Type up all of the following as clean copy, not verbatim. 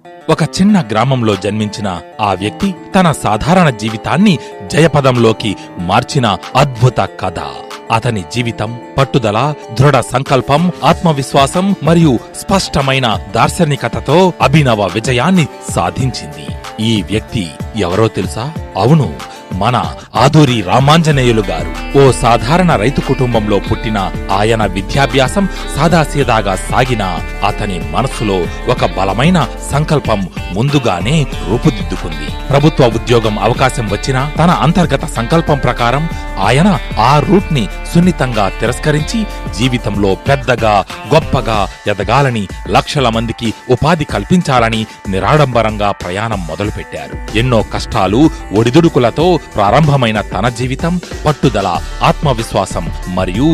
ఒక చిన్న గ్రామంలో జన్మించిన ఆ వ్యక్తి తన సాధారణ జీవితాన్ని జయపదంలోకి మార్చిన అద్భుత కథ. అతని జీవితం పట్టుదల, దృఢ సంకల్పం, ఆత్మవిశ్వాసం మరియు స్పష్టమైన దార్శనికతతో అభినవ విజయాన్ని సాధించింది. ఈ వ్యక్తి ఎవరో తెలుసా? అవును, మన ఆదూరి రామాంజనేయులు గారు. ఓ సాధారణ రైతు కుటుంబంలో పుట్టిన ఆయన విద్యాభ్యాసం సాదాసీదాగా సాగిన అతని మనసులో ఒక బలమైన సంకల్పం ముందుగానే రూపుదిద్దుకుంది. ప్రభుత్వ ఉద్యోగం అవకాశం వచ్చినా తన అంతర్గత సంకల్పం ప్రకారం ఆయన ఆ రూట్ ని సున్నితంగా తిరస్కరించి జీవితంలో పెద్దగా గొప్పగా ఎదగాలని, లక్షల మందికి ఉపాధి కల్పించాలని నిరాడంబరంగా ప్రయాణం మొదలుపెట్టారు. ఎన్నో కష్టాలు, ఒడిదుడుకులతో ప్రారంభమైన తన జీవితం పట్టుదల, ఆత్మవిశ్వాసం మరియు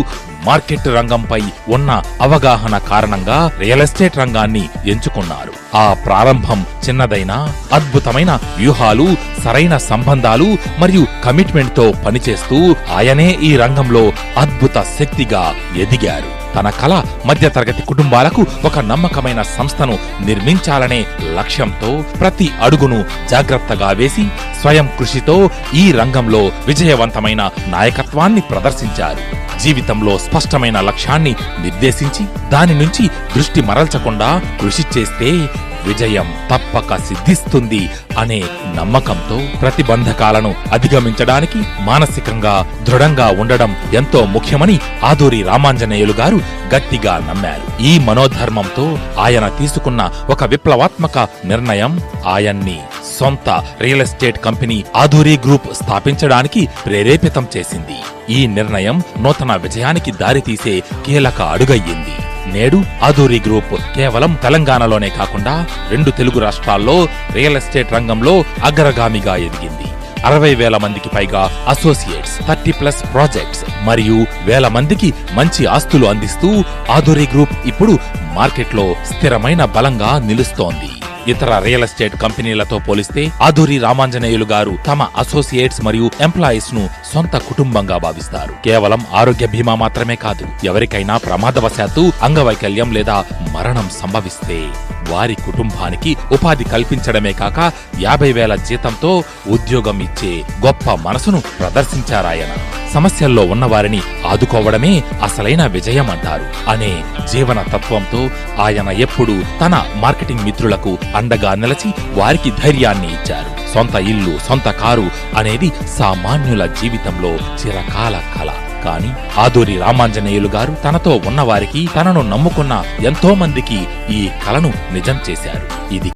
మార్కెట్ రంగంపై ఉన్న అవగాహన కారణంగా రియల్ ఎస్టేట్ రంగాన్ని ఎంచుకున్నారు. ఆ ప్రారంభం చిన్నదైనా అద్భుతమైన వ్యూహాలు, సరైన సంబంధాలు మరియు కమిట్మెంట్తో పనిచేస్తూ ఆయనే ఈ రంగంలో అద్భుత శక్తిగా ఎదిగారు. తన కల మధ్యతరగతి కుటుంబాలకు ఒక నమ్మకమైన సంస్థను నిర్మించాలనే లక్ష్యంతో ప్రతి అడుగును జాగ్రత్తగా వేసి స్వయం కృషితో ఈ రంగంలో విజయవంతమైన నాయకత్వాన్ని ప్రదర్శించారు. జీవితంలో స్పష్టమైన లక్ష్యాన్ని నిర్దేశించి దాని నుంచి దృష్టి మరల్చకుండా కృషి చేస్తే విజయం తప్పక సిద్ధిస్తుంది అనే నమ్మకంతో ప్రతిబంధకాలను అధిగమించడానికి మానసికంగా దృఢంగా ఉండడం ఎంతో ముఖ్యమని ఆదూరి రామాంజనేయులు గారు గట్టిగా నమ్మారు. ఈ మనోధర్మంతో ఆయన తీసుకున్న ఒక విప్లవాత్మక నిర్ణయం ఆయన్ని సొంత real estate company Aduri group స్థాపించడానికి ప్రేరేపితం చేసింది. ఈ నిర్ణయం నూతన విజయానికి దారితీసే కీలక అడుగయ్యింది. నేడు ఆదూరి గ్రూప్ కేవలం తెలంగాణలోనే కాకుండా 2 తెలుగు రాష్ట్రాల్లో రియల్ ఎస్టేట్ రంగంలో అగ్రగామిగా ఎదిగింది. 60,000 మందికి పైగా అసోసియేట్స్, 30+ ప్రాజెక్ట్స్ మరియు వేల మందికి మంచి ఆస్తులు అందిస్తూ ఆదూరి గ్రూప్ ఇప్పుడు మార్కెట్లో స్థిరమైన బలంగా నిలుస్తోంది. ఇతర రియల్ ఎస్టేట్ కంపెనీలతో పోలిస్తే ఆదూరి రామాంజనేయులు గారు తమ అసోసియేట్స్ మరియు ఎంప్లాయీస్ ను సొంత కుటుంబంగా భావిస్తారు. కేవలం ఆరోగ్య బీమా మాత్రమే కాదు, ఎవరికైనా ప్రమాదవశాత్తు అంగవైకల్యం లేదా మరణం సంభవిస్తే వారి కుటుంబానికి ఉపాధి కల్పించడమే కాక 50,000 జీతంతో ఉద్యోగం ఇచ్చే గొప్ప మనసును ప్రదర్శించారాయన. సమస్యల్లో ఉన్నవారిని ఆదుకోవడమే అసలైన విజయం అంటారు అనే జీవన తత్వంతో ఆయన ఎప్పుడూ తన మార్కెటింగ్ మిత్రులకు అండగా నిలిచి వారికి ధైర్యాన్ని ఇచ్చారు. సొంత ఇల్లు, సొంత కారు అనేది సామాన్యుల జీవితంలో చిరకాల కల. కానీ ఆదూరి రామాంజనేయులు గారు తనతో ఉన్నవారికి, తనను నమ్ముకున్న ఎంతో మందికి ఈ కలను నిజం చేశారు. ఇది